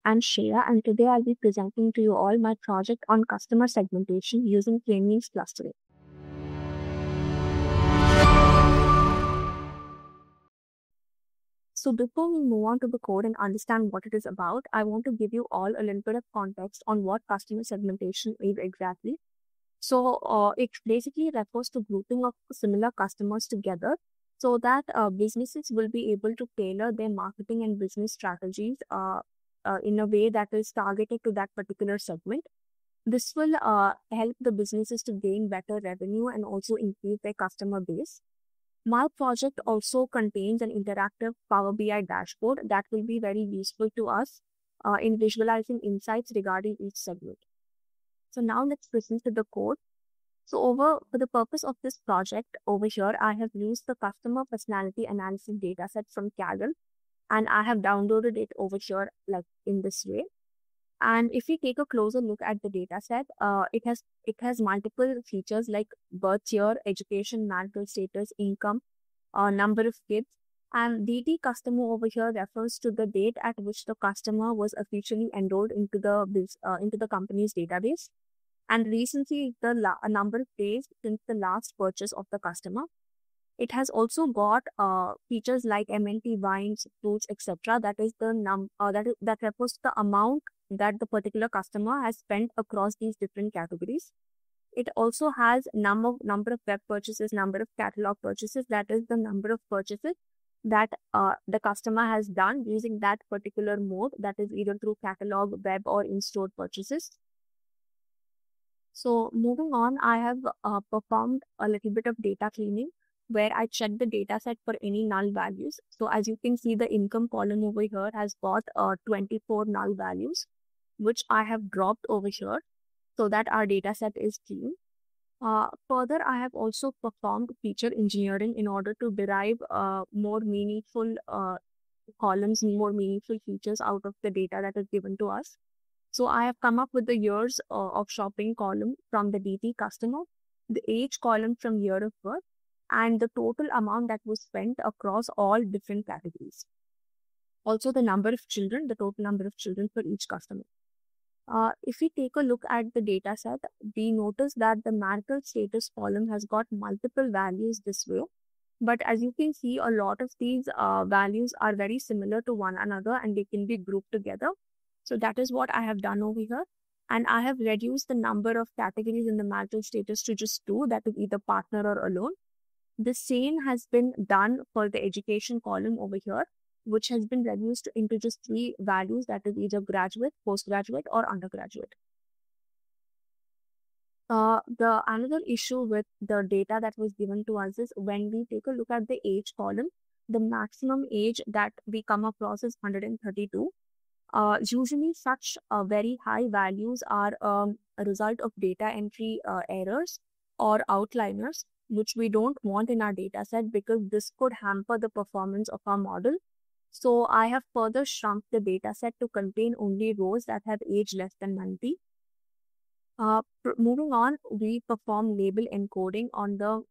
I'm Shreya, and today I'll be presenting to you all my project on customer segmentation using K-means clustering. So before we move on to the code and understand what it is about, I want to give you all a little bit of context on what customer segmentation is exactly. So it basically refers to grouping of similar customers together so that businesses will be able to tailor their marketing and business strategies in a way that is targeted to that particular segment. This will help the businesses to gain better revenue and also increase their customer base. My project also contains an interactive Power BI dashboard that will be very useful to us in visualizing insights regarding each segment. So now let's proceed to the code. So for the purpose of this project over here, I have used the customer personality analysis dataset from Kaggle, and I have downloaded it over here like in this way. And if we take a closer look at the dataset, it has multiple features like birth year, education, marital status, income, number of kids. And DT customer over here refers to the date at which the customer was officially enrolled into the company's database. And recency is the number of days since the last purchase of the customer. It has also got features like MNT, wines, fruits, etc. That is the that refers to the amount that the particular customer has spent across these different categories. It also has number of web purchases, number of catalog purchases. That is the number of purchases that the customer has done using that particular mode. That is either through catalog, web, or in-store purchases. So moving on, I have performed a little bit of data cleaning where I check the data set for any null values. So as you can see, the income column over here has got 24 null values, which I have dropped over here so that our data set is clean. Further, I have also performed feature engineering in order to derive more meaningful columns, more meaningful features out of the data that is given to us. So I have come up with the years of shopping column from the DT customer, the age column from year of birth, and the total amount that was spent across all different categories. Also the number of children, the total number of children for each customer. If we take a look at the data set, we notice that the marital status column has got multiple values this way. But as you can see, a lot of these values are very similar to one another and they can be grouped together. So that is what I have done over here. And I have reduced the number of categories in the marital status to just 2, that is either partner or alone. The same has been done for the education column over here, which has been reduced into just 3 values, that is either graduate, postgraduate, or undergraduate. The another issue with the data that was given to us is when we take a look at the age column, the maximum age that we come across is 132. Usually such very high values are a result of data entry errors or outliners, which we don't want in our data set because this could hamper the performance of our model. So I have further shrunk the data set to contain only rows that have age less than 90. Moving on, we perform label encoding on the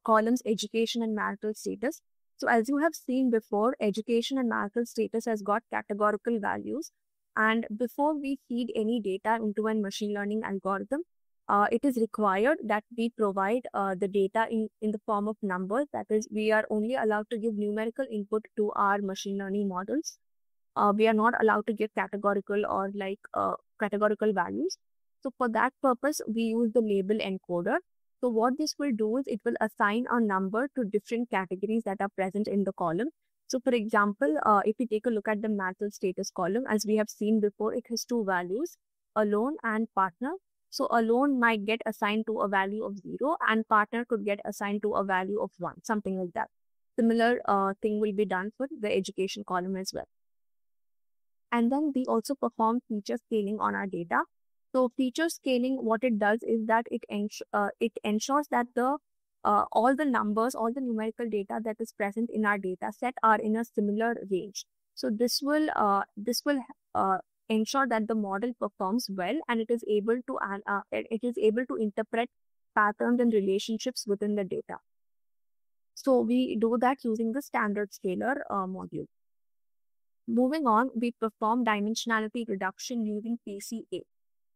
columns education and marital status. So as you have seen before, education and marital status has got categorical values. And before we feed any data into a machine learning algorithm, it is required that we provide the data in the form of numbers. That is, we are only allowed to give numerical input to our machine learning models. We are not allowed to give categorical or categorical values. So for that purpose, we use the label encoder. So what this will do is it will assign a number to different categories that are present in the column. So for example, if we take a look at the marital status column, as we have seen before, it has 2 values, alone and partner. So alone might get assigned to a value of 0 and partner could get assigned to a value of 1, something like that. Similar thing will be done for the education column as well. And then we also perform feature scaling on our data. So feature scaling, what it does is that it ensures that all the numbers, all the numerical data that is present in our data set are in a similar range. So this will ensure that the model performs well and it is able to interpret patterns and relationships within the data. So we do that using the standard scalar module. Moving on, we perform dimensionality reduction using PCA.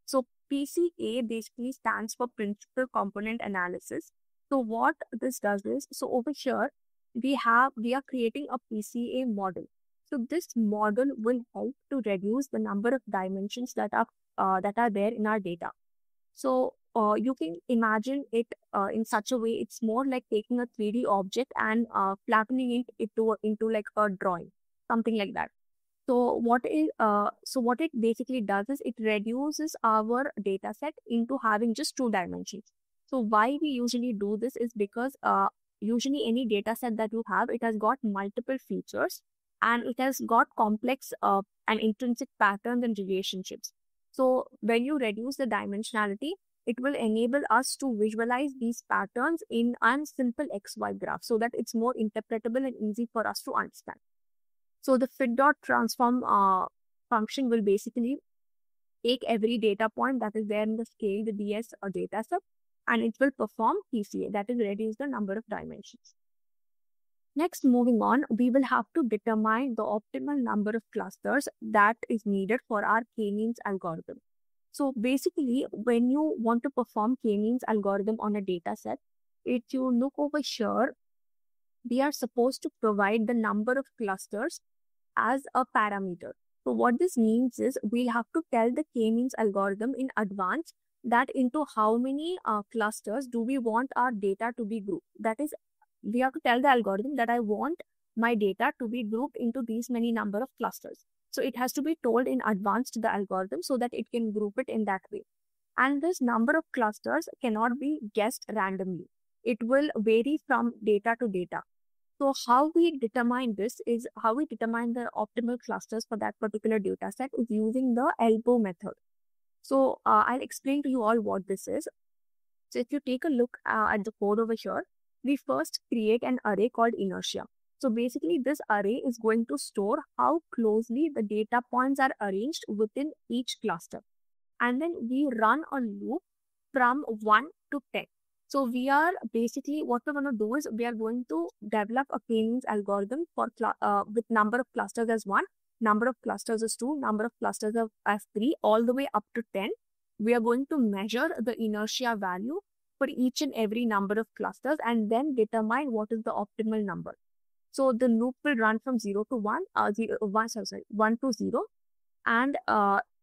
So PCA basically stands for Principal Component Analysis. So what this does is, so over here, we are creating a PCA model. So this model will help to reduce the number of dimensions that are there in our data. So you can imagine it in such a way, it's more like taking a 3D object and flattening it into like a drawing, something like that. So what it basically does is it reduces our data set into having just two dimensions. So why we usually do this is because usually any data set that you have, it has got multiple features and it has got complex and intrinsic patterns and relationships. So when you reduce the dimensionality, it will enable us to visualize these patterns in a simple XY graph so that it's more interpretable and easy for us to understand. So the fit.transform function will basically take every data point that is there in the scale, the DS or data set, and it will perform PCA, that is reduce the number of dimensions. Next, moving on, we will have to determine the optimal number of clusters that is needed for our k-means algorithm. So basically, when you want to perform k-means algorithm on a data set, if you look over here, we are supposed to provide the number of clusters as a parameter. So what this means is we'll have to tell the k-means algorithm in advance that into how many clusters do we want our data to be grouped. That is, we have to tell the algorithm that I want my data to be grouped into these many number of clusters. So it has to be told in advance to the algorithm so that it can group it in that way. And this number of clusters cannot be guessed randomly. It will vary from data to data. So how we determine this is how we determine the optimal clusters for that particular data set is using the elbow method. So I'll explain to you all what this is. So if you take a look at the code over here, we first create an array called inertia. So basically this array is going to store how closely the data points are arranged within each cluster. And then we run a loop from 1 to 10. So we are basically, what we're going to do is we are going to develop a k-means algorithm for with number of clusters as 1, number of clusters as 2, number of clusters as 3, all the way up to 10. We are going to measure the inertia value for each and every number of clusters and then determine what is the optimal number. So the loop will run from 0 to 1, 1 to 0, and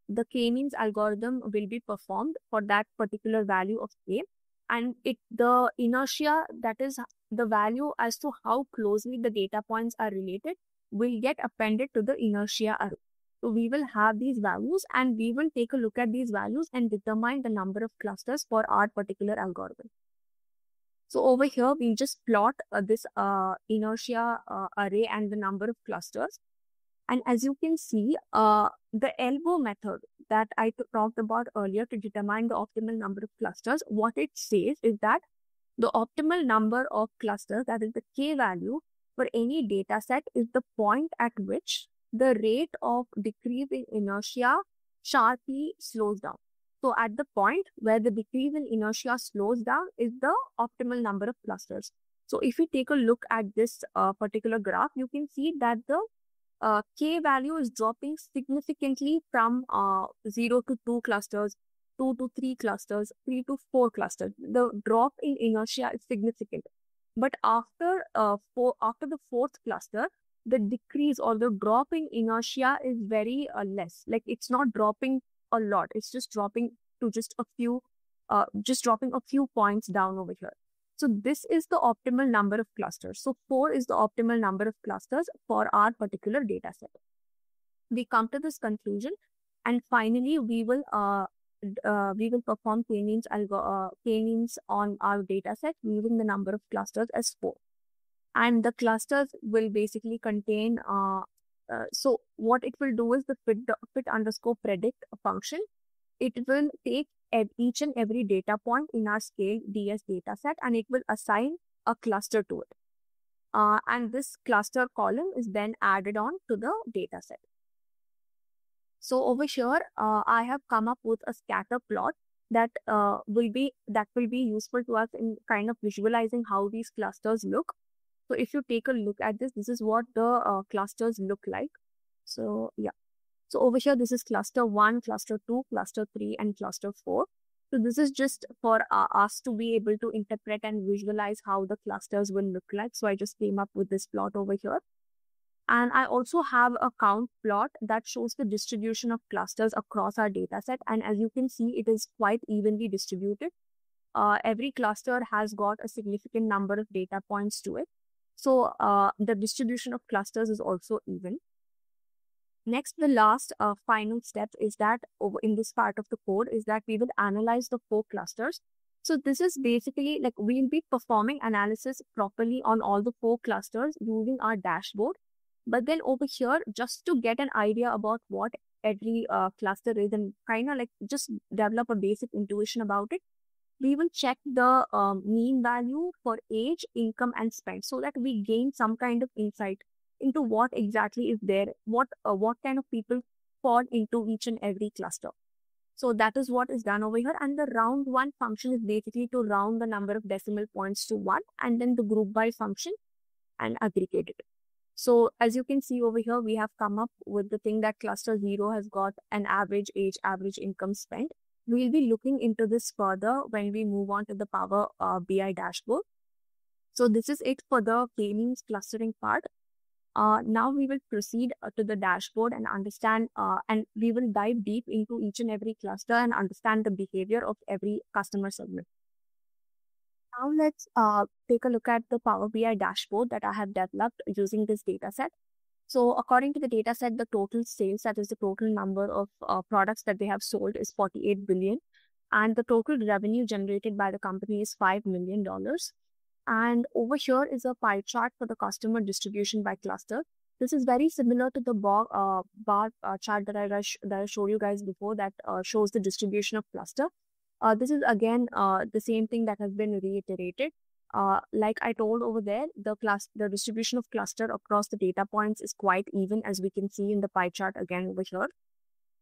the k-means algorithm will be performed for that particular value of k. And the inertia, that is the value as to how closely the data points are related, will get appended to the inertia array. So we will have these values and we will take a look at these values and determine the number of clusters for our particular algorithm. So over here, we just plot this inertia array and the number of clusters. And as you can see, the elbow method that I talked about earlier to determine the optimal number of clusters, what it says is that the optimal number of clusters, that is the k value for any data set, is the point at which the rate of decrease in inertia sharply slows down. So at the point where the decrease in inertia slows down is the optimal number of clusters. So if we take a look at this particular graph, you can see that the k value is dropping significantly from 0 to 2 clusters, 2 to 3 clusters, 3 to 4 clusters. The drop in inertia is significant. But after the fourth cluster, the decrease or the drop in inertia is very less. Like it's not dropping a lot. It's just dropping to just dropping a few points down over here. So this is the optimal number of clusters. So 4 is the optimal number of clusters for our particular data set. We come to this conclusion, and finally we will perform k-means on our data set using the number of clusters as 4. And the clusters will basically contain, so what it will do is the fit_predict function. It will take each and every data point in our scale DS data set and it will assign a cluster to it. And this cluster column is then added on to the data set. So over here, I have come up with a scatter plot that will be useful to us in kind of visualizing how these clusters look. So if you take a look at this, this is what the clusters look like. So yeah. So over here, this is cluster 1, cluster 2, cluster 3, and cluster 4. So this is just for us to be able to interpret and visualize how the clusters will look like. So I just came up with this plot over here. And I also have a count plot that shows the distribution of clusters across our data set. And as you can see, it is quite evenly distributed. Every cluster has got a significant number of data points to it. So the distribution of clusters is also even. Next, the last final step is that over in this part of the code is that we will analyze the 4 clusters. So this is basically like we'll be performing analysis properly on all the 4 clusters using our dashboard. But then over here, just to get an idea about what every cluster is and kind of like just develop a basic intuition about it, we will check the mean value for age, income, and spend so that we gain some kind of insight into what exactly is there, what kind of people fall into each and every cluster. So that is what is done over here. And the round 1 function is basically to round the number of decimal points to 1, and then the group by function and aggregate it. So as you can see over here, we have come up with the thing that cluster 0 has got an average age, average income, spent. We'll be looking into this further when we move on to the Power BI dashboard. So this is it for the K-means clustering part. Now we will proceed to the dashboard and understand, and we will dive deep into each and every cluster and understand the behavior of every customer segment. Now let's take a look at the Power BI dashboard that I have developed using this data set. So according to the data set, the total sales, that is the total number of products that they have sold, is 48 billion. And the total revenue generated by the company is $5 million. And over here is a pie chart for the customer distribution by cluster. This is very similar to the bar chart that I showed you guys before that shows the distribution of cluster. This is again the same thing that has been reiterated. Like I told over there, the distribution of cluster across the data points is quite even, as we can see in the pie chart again over here.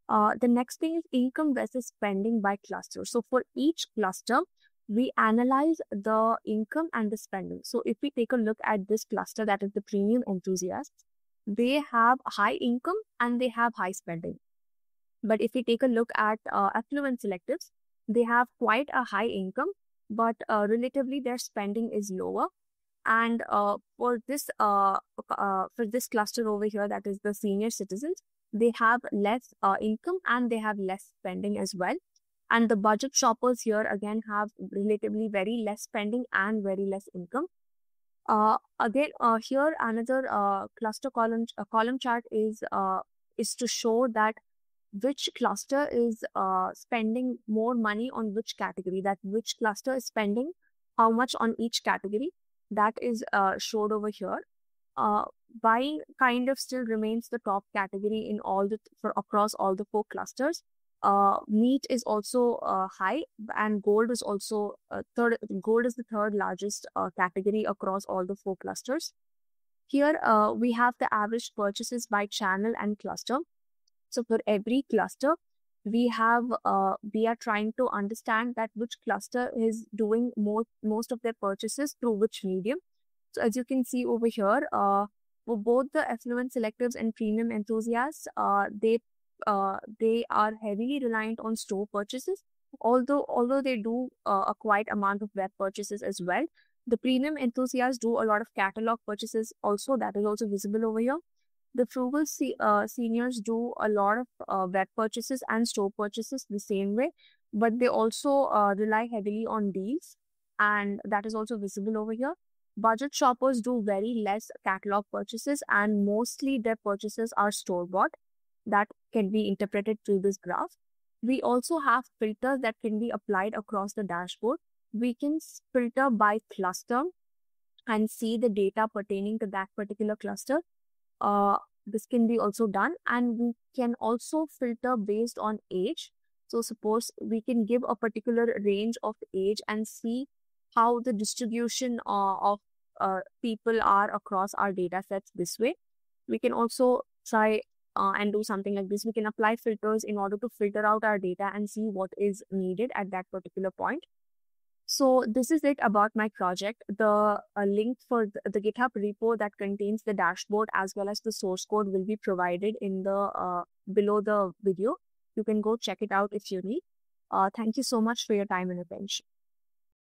The next thing is income versus spending by cluster. So for each cluster, we analyze the income and the spending. So if we take a look at this cluster, that is the premium enthusiasts, they have high income and they have high spending. But if we take a look at affluent selectives, they have quite a high income, but relatively their spending is lower. And for this cluster over here, that is the senior citizens, they have less income and they have less spending as well. And the budget shoppers here again have relatively very less spending and very less income. Again, here another cluster column chart is to show that which cluster is spending more money on which category, that which cluster is spending how much on each category. That is showed over here. Buying kind of still remains the top category in all across all the 4 clusters. Meat is also high, and gold is also third. Gold is the third largest category across all the 4 clusters. Here we have the average purchases by channel and cluster. So for every cluster, we are trying to understand that which cluster is doing most of their purchases through which medium. So as you can see over here, for both the affluent selectives and premium enthusiasts, they are heavily reliant on store purchases, although they do a quite amount of web purchases as well. The premium enthusiasts do a lot of catalog purchases also, that is also visible over here. The frugal seniors do a lot of web purchases and store purchases the same way, but they also rely heavily on deals, and that is also visible over here. Budget shoppers do very less catalog purchases, and mostly their purchases are store-bought. That can be interpreted through this graph. We also have filters that can be applied across the dashboard. We can filter by cluster and see the data pertaining to that particular cluster. This can be also done, and we can also filter based on age. So suppose we can give a particular range of age and see how the distribution of people are across our data sets this way. We can also try and do something like this. We can apply filters in order to filter out our data and see what is needed at that particular point. So this is it about my project. The link for the GitHub repo that contains the dashboard as well as the source code will be provided in the below the video. You can go check it out if you need. Thank you so much for your time and attention.